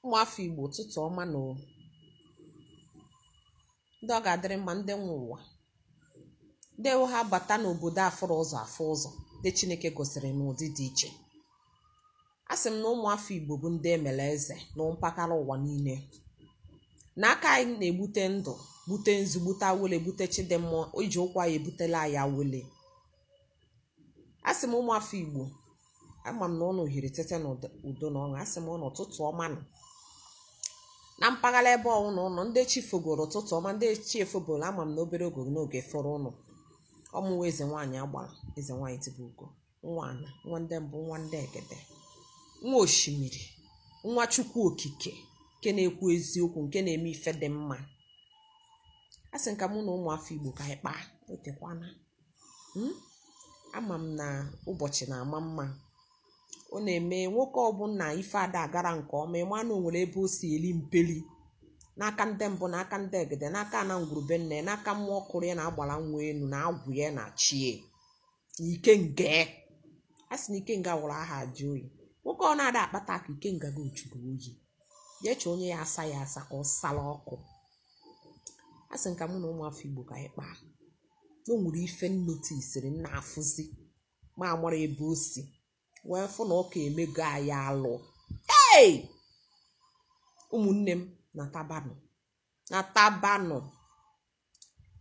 ụmụafọ Igbo ụtụtụ ọma na ndị ọ ga-adịrị mma, ndị nwe ụwa ndị ha bata n'obodo afụrụ ụzọ afụ ụzọ ndị Chineke gosiri n'ụdị dị iche. A sị m na ụmụafọ Igbo bụ ndị emere eze na mpaghara ụwa niile. N'aka anyị na-egbute ndụ, gbute nzu, gbute awele, gbute chidemmụọ, iji ụkwa ya ebutela anyị awele. A sị m ụmụafọ Igbo, ama m na ụnụ hiri tete n'udo na ọṅụ. A sị m ụnụ ụtụtụ ọma nọ na mpaghara ebe ọnwụ na ụnụ ndị chi fogoro ụtụtụ ọma, ndị chi efoboro ama m na obere oge n'oge fọrọ ụnụ. Ọmụnwa Ezenwanyi agbara, Ezenwanyi Dibugwu, nwa ana, nwa ndị mbụ, nwa ndị egede, nwa osimiri, nwa Chukwu okike nke na-ekwu eziokwu, nke na-eme ife dị mma. A sị nka mụ na ụmụafọ Igbo ka anyị kpaa otekwana. Ama m na ụbọchị na-ama mma, ọ na-eme nwoke ọbụla ife ada agara nke ọma, ịma na o nwere ebe o si eli mpeli n'aka ndị mbụ, n'aka ndị egede, n'aka na ngwurube nne, n'aka mmụọ ọkụrụ ya na-agbara nwa elu na agwụ ya na chie ike nge. A sị na ike nga wụrụ aha ajụ oyi. Nwoke ọ na-ada akpata aka ike nga gị ojuru oyi, ya eche onye ya asa ya asa ka ọ sala ọkụ. A sị nka mụ na ụmụafọ Igbo ka anyị kpaa. O nwere ife nnotisiri nna afụzi ma amara ebe o si wee fụ na ọ ka emego anyị alụ. Ụmụnne m na tabanụ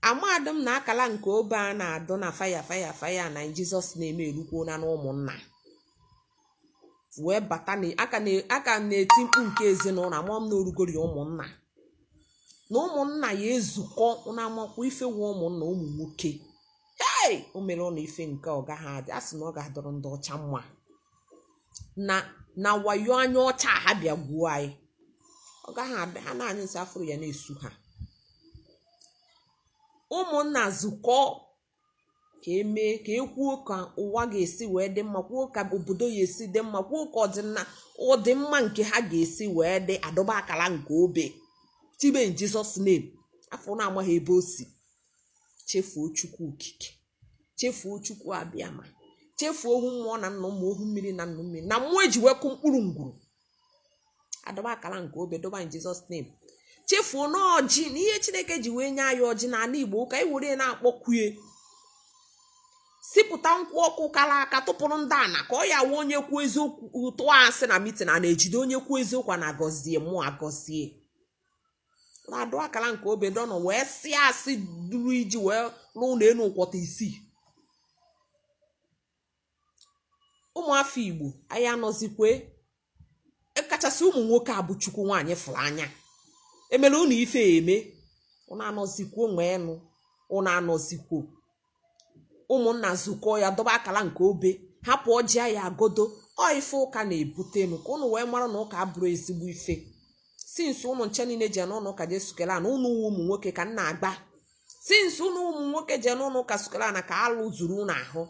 amadụ m na akala nke obe a na-adụ na faya na Jizọs na-eme erukwuo na ụmụnna wee bata aka na-eti mkpu nke ezinụlọ. Amụọ m na orugori ụmụnna na ụmụnna ya ezukọ na amakwa ife nwe ụmụnna ụmụ nwoke. O mere ọ na ife nke ọ gaghị adị. A sị na ọ ga-adọrọ ndị ọcha mma na wayo anya ọcha ha bịa gbuo anyị. Ọ gaghị adị ha na-anyị nsị afụrụ ya na-esu ha. Ụmụnna zukọ ka emee ka ekwuo ka ụwa ga-esi wee dị mma, kwuo ka obodo ya esi dị mma, kwuo ka ọdịmma nke ha ga-esi wee dị, adọba akara nke obe tibe in Jizọs name. Afọ na-amaghị ebe o si. Chefuo Chukwu okike, chefuo Chukwu abịama, chefuo ohu mmụọ na nnụ mmụọ, ohu mmiri na nnụ mmiri na mmụọ eji wekụ mkpụrụ ngwuru, adọba akara nke obe, dọba in Jizọs name. Chefuo na ọjị na ihe Chineke ji wee nye anyị ọjị n'ala Igbo ka anyị were na-akpọkwue. Sipụta nkwụ ọkụ kara aka tụpụrụ ndị ana ka ọ ya wee onye kwuo eziokwu ụtụ asị na mitin a na-ejide onye kwuo eziokwu na agọzie mmụọ agọzie. Na-adụ akara nke obe dọnọ wee sị asị duru iji wee rụọ na enu ụkwọta isii. Ụmụafọ Igbo anyị anọzikwe kachasị ụmụ nwoke abụ Chukwu nwaanyị fụrụ anya emere ụnụ ife eme. Ụnụ anọzikwo nwee nụ, ụnụ anọzikwo ụmụnna zukọ ya dọba akara nke obe, hapụ ọjị ya agodo. Ọ ife ụka na-ebutenu ka ụnụ wee mara na ụka abụrụ ezigbo ife. Sinsi ụnụ nche niile je n'ụnụ ụka je sukela na ụnụ ụmụ nwoke ka nna agba. Sinsi ụnụ ụmụ nwoke je n'ụnụ ụka sukela na ka alụ zuru ụnụ ahụ,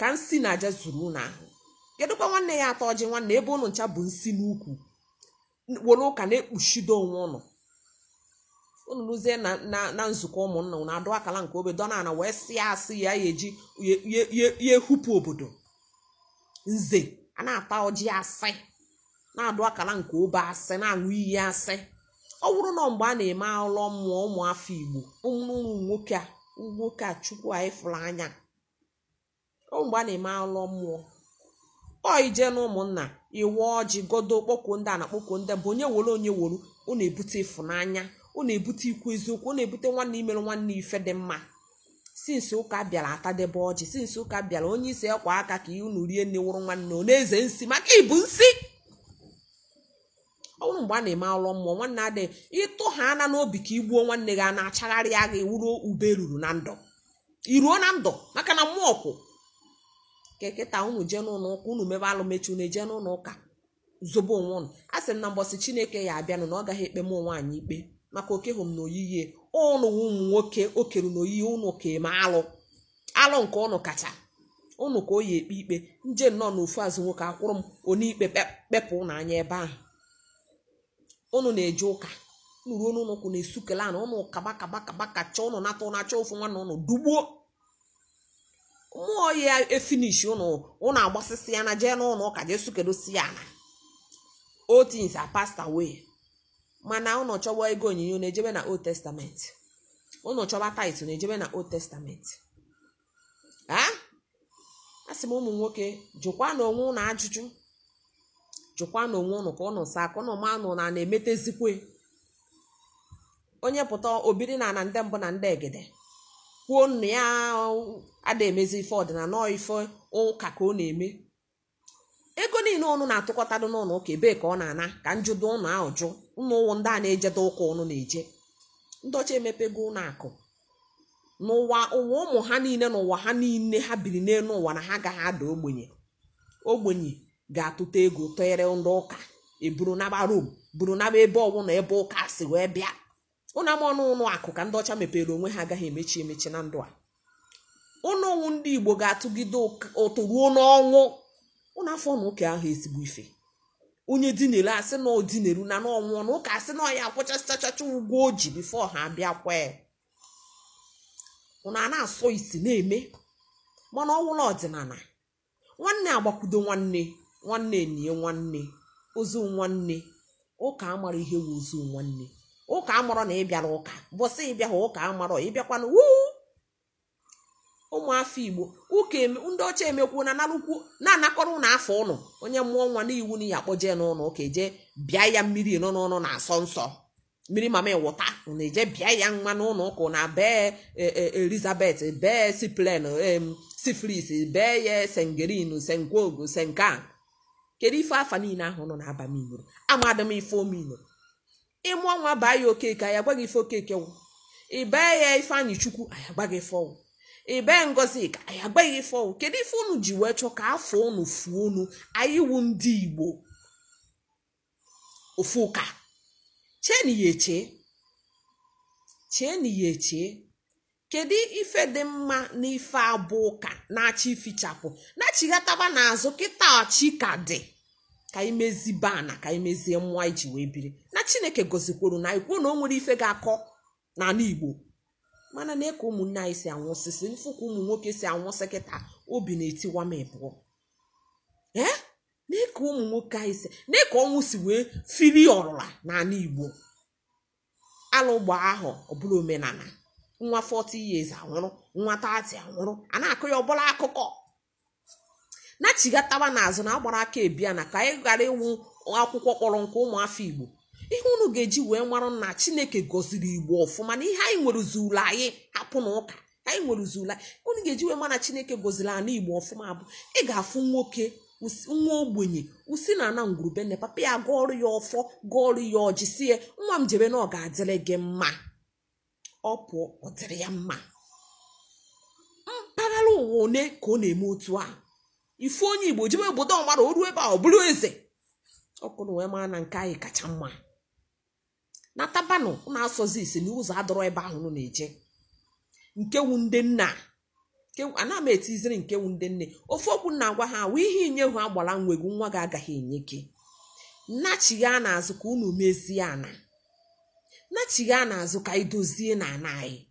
ka nsi na aja zuru ụnụ ahụ. Kedụkwa nwanne ya atọ ọjị nwanne ebe ụnụ ncha bụ nsi n'ukwu were ụka na-ekpuchido onwe ụnụ. Ụnụ rụzie na nzukọ ụmụnna na-adụ akala nke obe dọna ana wee sị asị ya eji ya ehupụ obodo. Nze a na-ata ọjị asị, na-adụ akala nke obe asị, na-aṅụ iyi asị. Ọ bụrụ na mgbe a na-eme ụlọ mmụọ ụmụafọ Igbo, ụmụ nwoke a Chukwu anyị fụrụ anya, mgbe a na-eme ụlọ mmụọ ije na ụmụnna iwe ọjị godo kpọkwuo ndị a na kpọkwuo ndị bụ onye were onye wuru. Ọ na-ebute ịfụnanya, ọ na-ebute ikwu eziokwu, ọ na-ebute nwanne imere nwanne ife dị mma. Sinsi ụka bịara atadebe ọjị, sinsi ụka bịara onye isi ekwa aka ka unu rie nne wụrụ nwanne ọ na-eze nsi maka ibu nsi. Ọ bụrụ mgbe a na-eme ụlọ mmụọ nwanne adịghị ịtụ ha ana n'obi ka igbuo nwanne gị a na-achagharị ya gị wuru ube ruru na ndụ iruo na ndụ maka na mmụọ kwụ. Keketa unu jee n'ụlọ ụka, unu mebe alụmechi, unu eje n'ụlọ ụka zobo onwe ụnụ. A sị m na mbọsị Chineke ya abịanụ na ọ gaghị ekpe m onwe anyị ikpe maka okehụ m na oyiyi ụnụ ụmụ nwoke o keru na oyiyi ụnụ ka eme alụ nke ụnụ kacha ụnụ ka o yi ekpe ikpe. Nje nnọọ na ofu azụ nwoke akwụrụ m onye ikpe kpepụ ụnụ anya ebe ahụ. Ụnụ na-eje ụka, unu ruo n'ụlọ ụkwụ na-esukela na ụnụ kaba kacha ụnụ nata ụnụ achọ ofu nwanne ụnụ dugbuo mmụọ ya efinishi ụnụ agbasịsị ya na jee n'ụlọ ụka jee sukedosi ya na all things are passed away. Mana unu chọwa ego onyinyo na-ejebe na Old Testament. Unu chọwa tithe na-ejebe na Old Testament. Asị m ụmụ nwoke jụkwa na onwe unu ajụjụ. Jụkwa na onwe unu ka unu saa ka unu ma unu na-emetezikwe. Onye pụta obiri na ndị mbụ na ndị egede. Kwuo nnu ya ada emezi ife ọdịnala ife ụka ka ọ na-eme. Ego niile unu na-atụkọtado n'ụlọ ụka ebe ka ọ na-ana ka njụdo unu ahụjụ unu ụwụ ndị a na-ejedo ụka unu na-eje. Ndị ọcha emepego unu akụ n'ụwa ụmụ ha niile n'ụwa ha niile ha biri n'elu ụwa na ha agaghị ada ogbenye ga-atụta ego tụnyere ndị ụka eburu naba Rom buru naba ebe ọbụla ebe ụka si wee bịa. Unu ama ọnụ akụ ka ndị ọcha mepere onwe ha agaghị emechi na ndụ a. Unu ụmụ ndị Igbo ga-atụgide ụtụ ruo n'ọnwụ. Unu afọ na ụka ahụ ezigbo ife. Onye dinere asị na odineru na n'ọnwụ na ụka asị na ya akwụchachachacha ụgwọ o ji bifo ha bịa kwee. Unu a na-asọ isi na-eme mana ọwụla ọdịnala. Nwanne agbakwudo nwanne enyi nwanne ozu nwanne. Ụka amara ihe wu ozu nwanne. Ụka amara na ịbịara ụka bọsị ịbịa ha ụka amara ịbịakwana ụmụafọ Igbo ụka ndị ọcha emekwu na narụkwu na-anakọrọ ụnụ afọ ụnụ onye mmụọ nwa n'iwu na ya kpọjee n'ụlọ ụka eje bịa ya mmiri nọ n'ụlọ na-asọ nsọ mmiri mama ịwụta na eje bịa ya nwa n'ụlọ ụka na bee Elizabeth bee Cyprian Syphilis bee ya Sengerin Senkwogo Senkan. Kedu ife afa niile ahụ nọ na abamigoro amadị m ife omino ịmụ nwa baa ya Okeke anyị agbaghị ife Okeke wụ ịbee ya Ifeanyị Chukwu anyị agbaghị ife ọwụ ebe Ngozi ka anyị agbaghị ife ọwụ. Kedu ife unu ji wee chọ ka afọ unu fuo unu anyị wu ndị Igbo ofu ụka cheni ya eche. Kedu ife dị mma n'ife abụ ụka na-achị ifichapụ na-achịgataba n'azụ kịta ọchị ka dị ka imezibe ana ka imezie mmụọ iji wee biri na Chineke gozikwuru na ikwu na o nwere ife ga-akọ n'ala Igbo. Mana na-eke ụmụnne anyị si anwụsịsị mfụka ụmụ nwoke si anwụsị kịta obi na-etiwa m ịbụọ. Na-eke ụmụ nwoke anyị si na-eke ọnwụ si wee firi ọrụla n'ala Igbo. Alụgba ahụ ọbụla omenala nwa 40 years anwụrụ nwa 30 anwụrụ a na-akụ ya ọbụla akụkọ na-achịgatawa n'azụ na agbara aka ebia na ka anyị ghara ịwụ akwụkwọ kpọrọ nke ụmụafọ Igbo. Ihe unu ga-eji wee mara na Chineke gọziri Igbo ọfụma na ihe anyị nwere zuru anyị hapụ na ụka anyị nwere zuru anyị. Unu ga-eji wee mara na Chineke gọziri ana Igbo ọfụma bụ ị ga-afụ nwoke nwa ogbenye usi na ana ngwurube nne papa ya gụọrụ ya ọfọ gụọrụ ya ọjị sie nwa m jebe na ọ ga-adịrị gị mma. Ọ pụọ ọ dịrị ya mma. Mpaghara ụwa one ka ọ na-eme otu a. Ife onye Igbo jebe obodo ọmara o ruo ebe a ọ bụrụ eze. Ọkụnụ wee mara na nke anyị kacha mma. Na tabanụ na-asọzi isi na ụzọ adọrọ ebe ahụ nọ na-eje. Nkewu ndị nna. Ana m etiziri nkewu ndị nne. Ofu okwu na-agwa ha wụ ihe inyehu agbara nwegwu nwa ga-agaghị enye gị. Nachigha n'azụ ka unu mezie ana. Nachigha n'azụ ka idozie na ana anyị.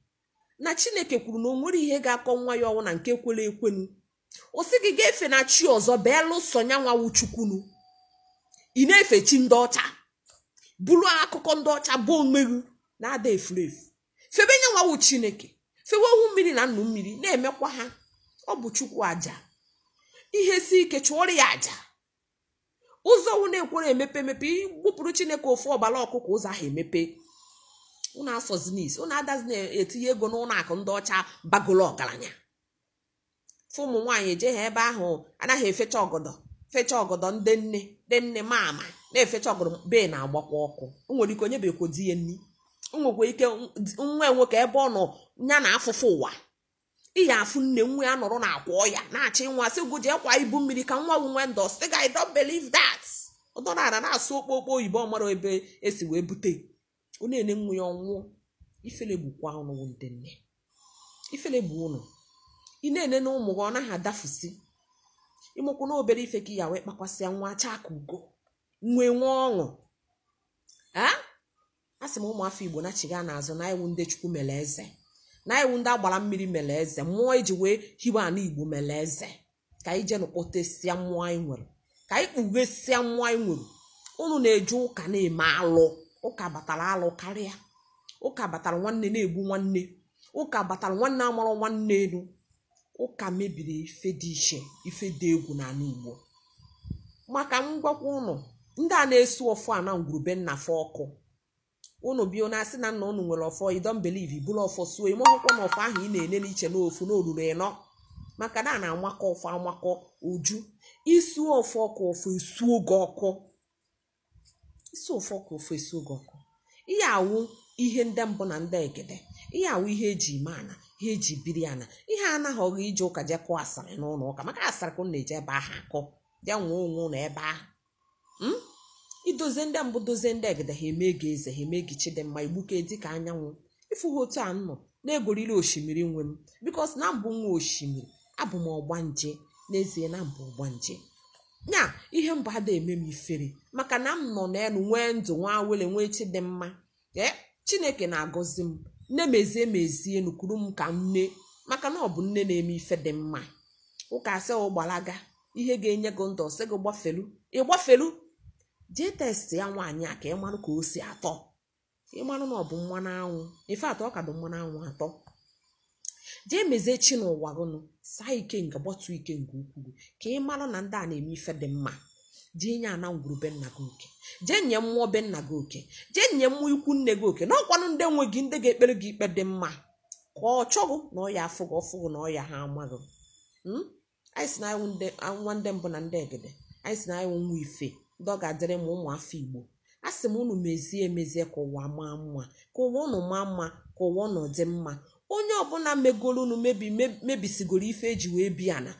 Na Chineke kwuru na o nwere ihe ga-akọ nwa ya ọnwụ na nke kwere ekwenu. O sị gị ga-efe na chi ọzọ beelụ sonya nwawu Chukwunu. Ị na-efe chi ndị ọcha. Bulu akụkọ ndị ọcha bụ omeghu na-ada efulefu. Febe nye nwawu Chineke. Fewe ohu mmiri na nnu mmiri na-emekwa ha. Ọ bụ Chukwu aja. Ihe si ike chụọrọ ya aja. Ụzọ wu na-ekwere emepe gbupụrụ Chineke ofu ọbara ọkụkọ ụzọ ahụ emepe. Unu asọzi n'isi unu adazi na-etinye ego n'ụlọ akụ ndị ọcha bagolo ọgaranya. Ụmụ nwaanyị ejeghị ebe ahụ anaghị efecha ọgọdọ ndị nne mama na-efecha ọgọdọ be na-agbakwa ọkụ. O nwere ike onye bekwo di ya nni. O nwekwa ike nwa nwoke ebe ọ nọ nya na afụfụ ụwa. Ihe afụ nne nwa ya nọrọ na akwa ọya na-achị nwa sị gụ jee kwa ibu mmiri ka nwa nwe ndọ sị ga I don't believe that. Ọdọnala na-asụ okpokpo oyibo ọmara ebe esi wee bute. Ọ na-ene nwa ya ọnwụọ. Ifele bụkwa ụnụ ndị nne. Ifele bụ ụnụ. Ị na-ene na ụmụ gị ọ naghị adafusi. Ịmụkwụ na obere ife ka ya wee kpakwasịa nwa chaka ugo nwe nwa ọṅụ. Asị m ụmụafọ Igbo na-achịga n'azụ na iwu ndị Chukwu mere eze na iwu ndị agbara mmiri mere eze mmụọ eji wee hiwe ana Igbo mere eze ka anyị je nụkpọtesịa mmụọ anyị nwere ka anyị kpughesia mmụọ anyị nwere unu na-eje ụka na-eme alụ. Ụka batara alụ karịa. Ụka batara nwanne na-egbu nwanne. Ụka batara nwanne amara nwanne elu. Ụka mebiri ife dị iche, ife dị egwu n'ala Igbo. Maka ngwakwa unu ndị a na-esu ọfọ a na ngwurube nna fọ ọkụ. Unu bio na-asị na nna unu nwere ọfọ, you don't believe, ibulu ọfọ suo ime ọhụkwa na ọfọ ahụ ị na-ene n'iche n'ofu n'olulu ịnọ. Maka na na-amakọ ọfọ amakọ uju. Isu ọfọ ọkụ ọfọ esu oge ọkụ. Isu ọfọ ọkụ ọfọ esu oge ọkụ. Ihe awụ ihe ndị mbụ na ndị egede. Ihe awụ ihe eji ime ana, ihe eji biri ana. Ihe anaghị ije ụka je kụọ asịrị n'ụlọ ụka. Maka asịrị ka unu na-eje ebe ahụ akọ. Bịa nwee onwe ụlọ ebe ahụ. Idozie ndị mbụ dozie ndị egede ha eme gị eze, ha eme gị Chidimma, igbuke dịka anyanwụ. Ifu ha otu a nọ na-egoriri osimiri nwe m. Bikos na mbụ nwa osimiri abụ m ọgbanje. N'ezie na mbụ ọgbanje. Nya ihe mbụ ada eme m ifere. Maka na m nọ n'elu nwee ndụ nwa wele nwee Chidimma. Chineke na-agọzi m. Nne mezie nukuru m ka nne. Maka na ọ bụ nne na-eme ife dị mma. Ụka asị ụgbalaga. Ihe ga-enye gị ndụ ọsị gị gbafelu. Ị gbafelu. Jee test ya nwaanyị a ka ị marụ ka o si atọ. Ị marụ na ọ bụ mmanụ anwụ. Ife atọ ka bụ mmanụ anwụ atọ. Jee mezie chi n'ụwa gụnụ. Saa ike nga gbatu ike nke ukwuu. Ka ị marụ na ndị a na-eme ife dị mma. Jee nye ana ngwurube nna gị oke. Jee nye mmụọ be nna gị oke. Jee nye mmụọ ikwu nne gị oke. N'ọkwanụ ndị nwe gị ndị ga-ekpere gị ikpe dị mma. Ka ọ chọgụ na ọ ya afụgụ ọfụgụ na ọ ya ha amaghị. Anyị si na anyị nwa ndị mbụ na ndị egede. Anyị si na anyị nwa ife. Ndị ọ ga-adịrị m ụmụ afọ Igbo. A sị m unu mezie ka ụwa maa mma. Ka ụwa unu maa mma. Ka ụwa unu dị mma. Onye ọbụla megolu unu mebisigoro ife eji wee bi ana.